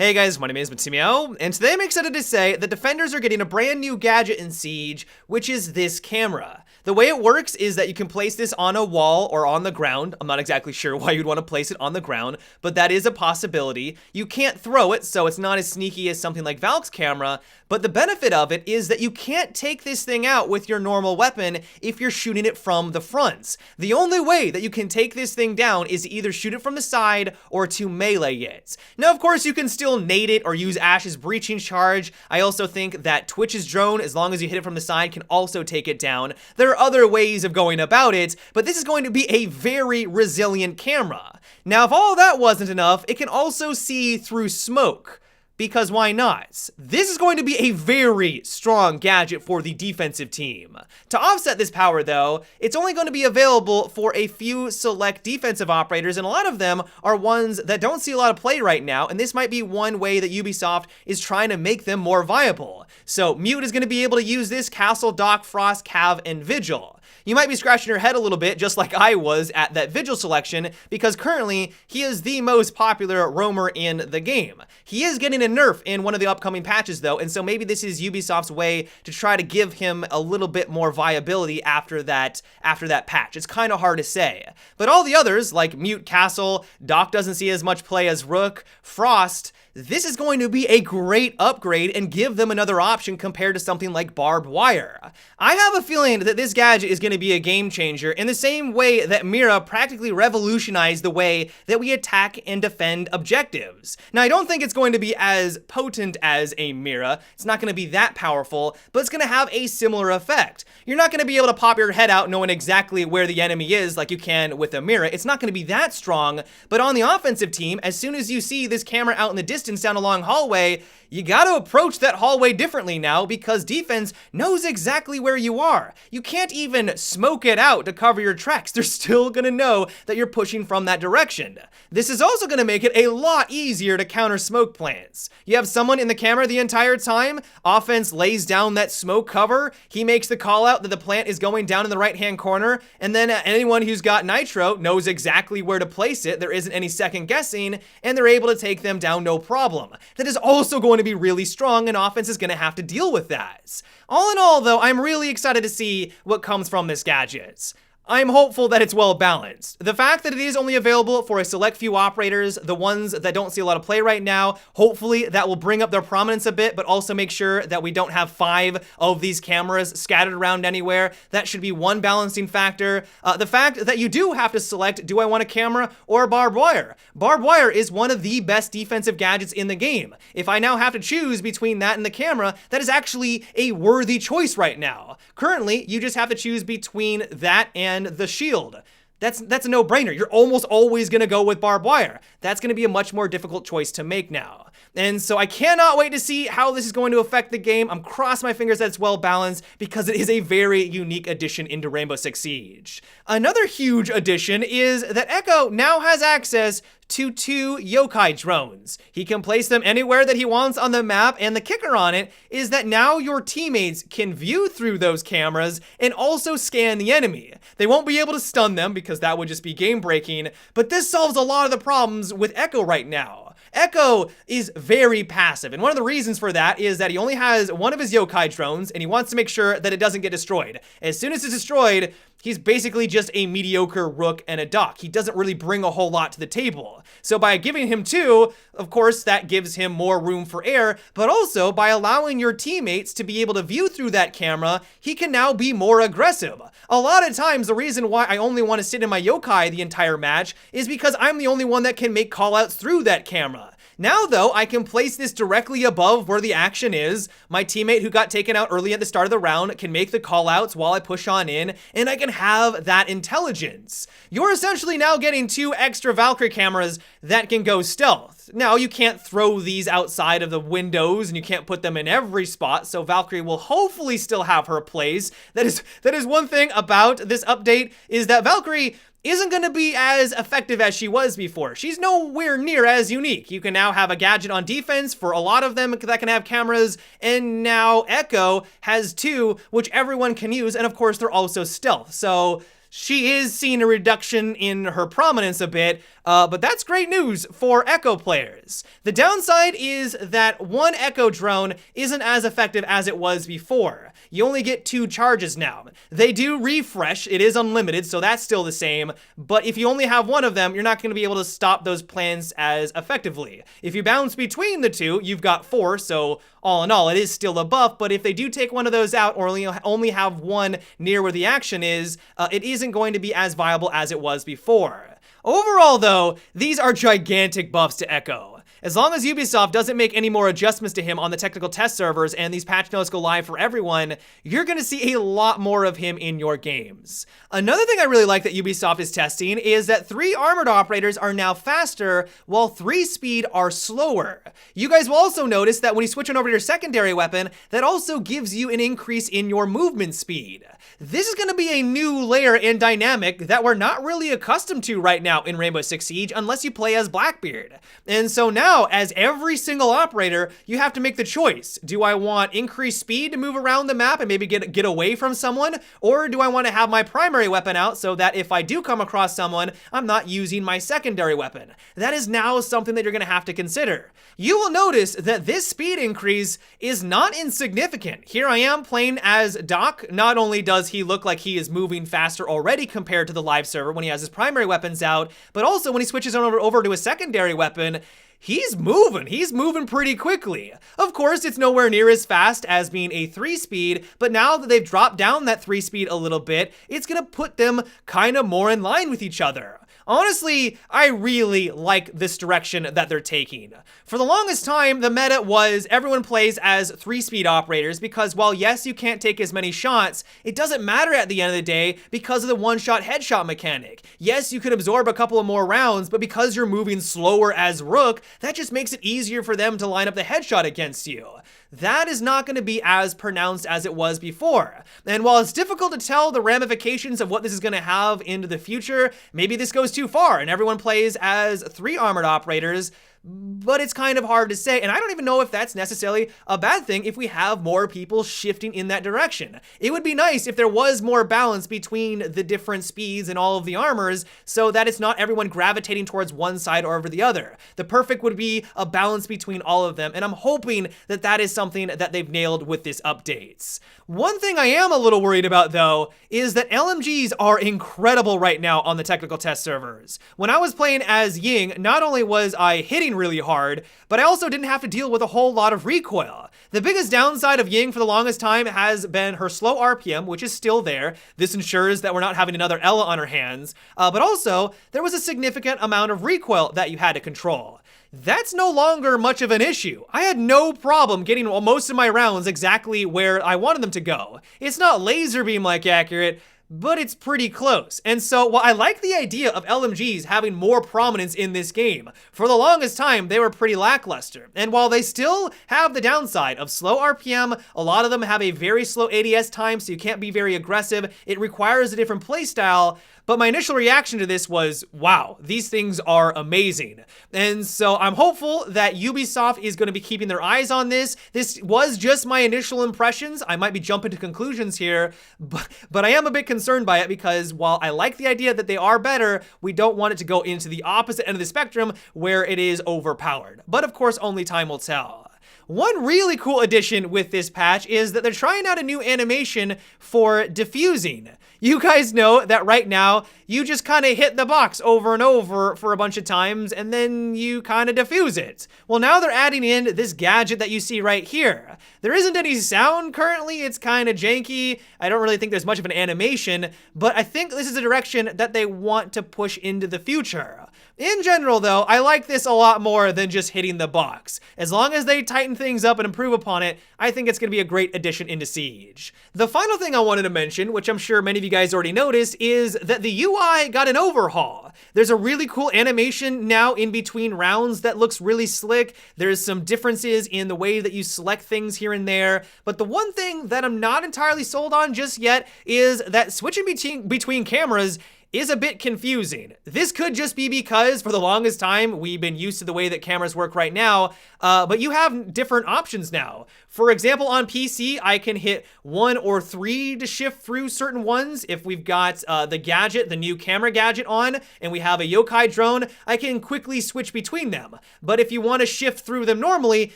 Hey guys, my name is Matsimio, and today I'm excited to say that Defenders are getting a brand new gadget in Siege, which is this camera. The way it works is that you can place this on a wall or on the ground. I'm not exactly sure why you'd want to place it on the ground, but that is a possibility. You can't throw it, so it's not as sneaky as something like Valk's camera, but the benefit of it is that you can't take this thing out with your normal weapon if you're shooting it from the front. The only way that you can take this thing down is to either shoot it from the side or to melee it. Now, of course, you can still nade it or use Ash's breaching charge. I also think that Twitch's drone, as long as you hit it from the side, can also take it down. There are other ways of going about it, but this is going to be a very resilient camera. Now, if all that wasn't enough, it can also see through smoke. Because why not? This is going to be a very strong gadget for the defensive team. To offset this power though, it's only going to be available for a few select defensive operators, and a lot of them are ones that don't see a lot of play right now, and this might be one way that Ubisoft is trying to make them more viable. So Mute is going to be able to use this: Castle, Doc, Frost, Cav, and Vigil. You might be scratching your head a little bit, just like I was at that Vigil selection, because currently he is the most popular roamer in the game. He is getting a nerf in one of the upcoming patches though, and so maybe this is Ubisoft's way to try to give him a little bit more viability after that patch. It's kind of hard to say. But all the others, like Mute, Castle, Doc doesn't see as much play as Rook, Frost, this is going to be a great upgrade and give them another option compared to something like barbed wire. I have a feeling that this gadget is going to be a game changer in the same way that Mira practically revolutionized the way that we attack and defend objectives. Now, I don't think it's going to be as potent as a Mira. It's not going to be that powerful, but it's going to have a similar effect. You're not going to be able to pop your head out knowing exactly where the enemy is like you can with a Mira. It's not going to be that strong, but on the offensive team, as soon as you see this camera out in the distance down a long hallway, you gotta approach that hallway differently now because defense knows exactly where you are. You can't even smoke it out to cover your tracks. They're still gonna know that you're pushing from that direction. This is also gonna make it a lot easier to counter smoke plants. You have someone in the camera the entire time, offense lays down that smoke cover, he makes the call out that the plant is going down in the right hand corner, and then anyone who's got nitro knows exactly where to place it. There isn't any second guessing, and they're able to take them down no problem. That is also going to be really strong, and offense is going to have to deal with that. All in all though, I'm really excited to see what comes from this gadget. I'm hopeful that it's well balanced. The fact that it is only available for a select few operators, the ones that don't see a lot of play right now, hopefully that will bring up their prominence a bit, but also make sure that we don't have 5 of these cameras scattered around anywhere. That should be one balancing factor. The fact that you do have to select, do I want a camera or barbed wire? Barbed wire is one of the best defensive gadgets in the game. If I now have to choose between that and the camera, that is actually a worthy choice right now. Currently, you just have to choose between that and the shield. That's a no-brainer. You're almost always gonna go with barbed wire. That's gonna be a much more difficult choice to make now. And so I cannot wait to see how this is going to affect the game. I'm crossing my fingers that it's well balanced because it is a very unique addition into Rainbow Six Siege. Another huge addition is that Echo now has access to 2 yokai drones. He can place them anywhere that he wants on the map, and the kicker on it is that now your teammates can view through those cameras and also scan the enemy. They won't be able to stun them because that would just be game breaking, but this solves a lot of the problems with Echo right now. Echo is very passive, and one of the reasons for that is that he only has one of his yokai drones, and he wants to make sure that it doesn't get destroyed. As soon as it's destroyed, he's basically just a mediocre Rook and a Doc. He doesn't really bring a whole lot to the table. So by giving him 2, of course, that gives him more room for air, but also by allowing your teammates to be able to view through that camera, he can now be more aggressive. A lot of times, the reason why I only want to sit in my yokai the entire match is because I'm the only one that can make callouts through that camera. Now though, I can place this directly above where the action is. My teammate who got taken out early at the start of the round can make the callouts while I push on in, and I can have that intelligence. You're essentially now getting 2 extra Valkyrie cameras that can go stealth. Now, you can't throw these outside of the windows, and you can't put them in every spot, so Valkyrie will hopefully still have her place. That is one thing about this update, is that Valkyrie isn't going to be as effective as she was before. She's nowhere near as unique. You can now have a gadget on defense for a lot of them that can have cameras, and now Echo has 2, which everyone can use, and of course they're also stealth. So she is seeing a reduction in her prominence a bit. But that's great news for Echo players. The downside is that one Echo drone isn't as effective as it was before. You only get 2 charges now. They do refresh, it is unlimited, so that's still the same, but if you only have one of them, you're not going to be able to stop those plans as effectively. If you bounce between the 2, you've got 4, so all in all, it is still a buff, but if they do take one of those out or only have one near where the action is, it isn't going to be as viable as it was before. Overall, though, these are gigantic buffs to Echo. As long as Ubisoft doesn't make any more adjustments to him on the technical test servers and these patch notes go live for everyone, you're going to see a lot more of him in your games. Another thing I really like that Ubisoft is testing is that 3 armored operators are now faster while 3 speed are slower. You guys will also notice that when you switch on over to your secondary weapon, that also gives you an increase in your movement speed. This is going to be a new layer and dynamic that we're not really accustomed to right now in Rainbow Six Siege unless you play as Blackbeard. And so now, as every single operator, you have to make the choice. Do I want increased speed to move around the map and maybe get away from someone? Or do I want to have my primary weapon out so that if I do come across someone, I'm not using my secondary weapon? That is now something that you're going to have to consider. You will notice that this speed increase is not insignificant. Here I am playing as Doc. Not only does he look like he is moving faster already compared to the live server when he has his primary weapons out, but also when he switches over to his secondary weapon, he's moving pretty quickly. Of course, it's nowhere near as fast as being a 3-speed, but now that they've dropped down that 3-speed a little bit, it's gonna put them kind of more in line with each other. Honestly, I really like this direction that they're taking. For the longest time, the meta was everyone plays as 3-speed operators because while yes, you can't take as many shots, it doesn't matter at the end of the day because of the one-shot headshot mechanic. Yes, you could absorb a couple of more rounds, but because you're moving slower as Rook, that just makes it easier for them to line up the headshot against you. That is not going to be as pronounced as it was before. And while it's difficult to tell the ramifications of what this is going to have into the future, maybe this goes too far and everyone plays as 3 armored operators, but it's kind of hard to say, and I don't even know if that's necessarily a bad thing if we have more people shifting in that direction. It would be nice if there was more balance between the different speeds and all of the armors so that it's not everyone gravitating towards one side or over the other. The perfect would be a balance between all of them, and I'm hoping that that is something that they've nailed with this updates. One thing I am a little worried about, though, is that LMGs are incredible right now on the technical test servers. When I was playing as Ying, not only was I hitting really hard, but I also didn't have to deal with a whole lot of recoil. The biggest downside of Ying for the longest time has been her slow RPM, which is still there. This ensures that we're not having another Ella on our hands, but also there was a significant amount of recoil that you had to control. That's no longer much of an issue. I had no problem getting most of my rounds exactly where I wanted them to go. It's not laser beam-like accurate, but it's pretty close. And so while I like the idea of LMGs having more prominence in this game, for the longest time they were pretty lackluster. And while they still have the downside of slow RPM, a lot of them have a very slow ADS time, so you can't be very aggressive. It requires a different playstyle. But my initial reaction to this was, wow, these things are amazing. And so I'm hopeful that Ubisoft is going to be keeping their eyes on this. This was just my initial impressions. I might be jumping to conclusions here, but I am a bit concerned by it because while I like the idea that they are better, we don't want it to go into the opposite end of the spectrum where it is overpowered. But of course, only time will tell. One really cool addition with this patch is that they're trying out a new animation for defusing. You guys know that right now, you just kind of hit the box over and over for a bunch of times, and then you kind of defuse it. Well, now they're adding in this gadget that you see right here. There isn't any sound currently, it's kind of janky. I don't really think there's much of an animation, but I think this is a direction that they want to push into the future. In general, though, I like this a lot more than just hitting the box. As long as they tighten things up and improve upon it, I think it's going to be a great addition into Siege. The final thing I wanted to mention, which I'm sure many of you guys already noticed, is that the UI got an overhaul. There's a really cool animation now in between rounds that looks really slick. There's some differences in the way that you select things here and there, but the one thing that I'm not entirely sold on just yet is that switching between cameras is a bit confusing. This could just be because for the longest time, we've been used to the way that cameras work right now, but you have different options now. For example, on PC, I can hit 1 or 3 to shift through certain ones. If we've got the Gadget, the new camera gadget on, and we have a yokai drone, I can quickly switch between them. But if you want to shift through them normally,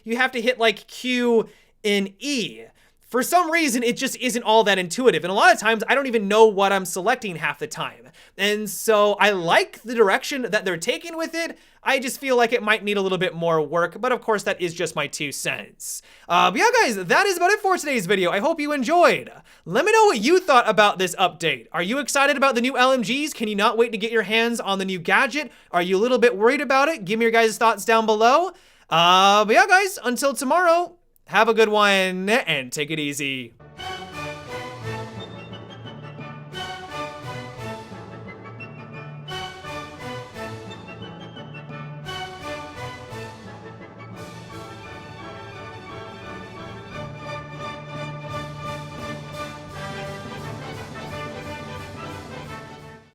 you have to hit like Q and E. For some reason, it just isn't all that intuitive. And a lot of times, I don't even know what I'm selecting half the time. And so I like the direction that they're taking with it. I just feel like it might need a little bit more work, but of course that is just my 2 cents. But yeah guys, that is about it for today's video. I hope you enjoyed. Let me know what you thought about this update. Are you excited about the new LMGs? Can you not wait to get your hands on the new Gadget? Are you a little bit worried about it? Give me your guys' thoughts down below. But yeah guys, until tomorrow, have a good one and take it easy.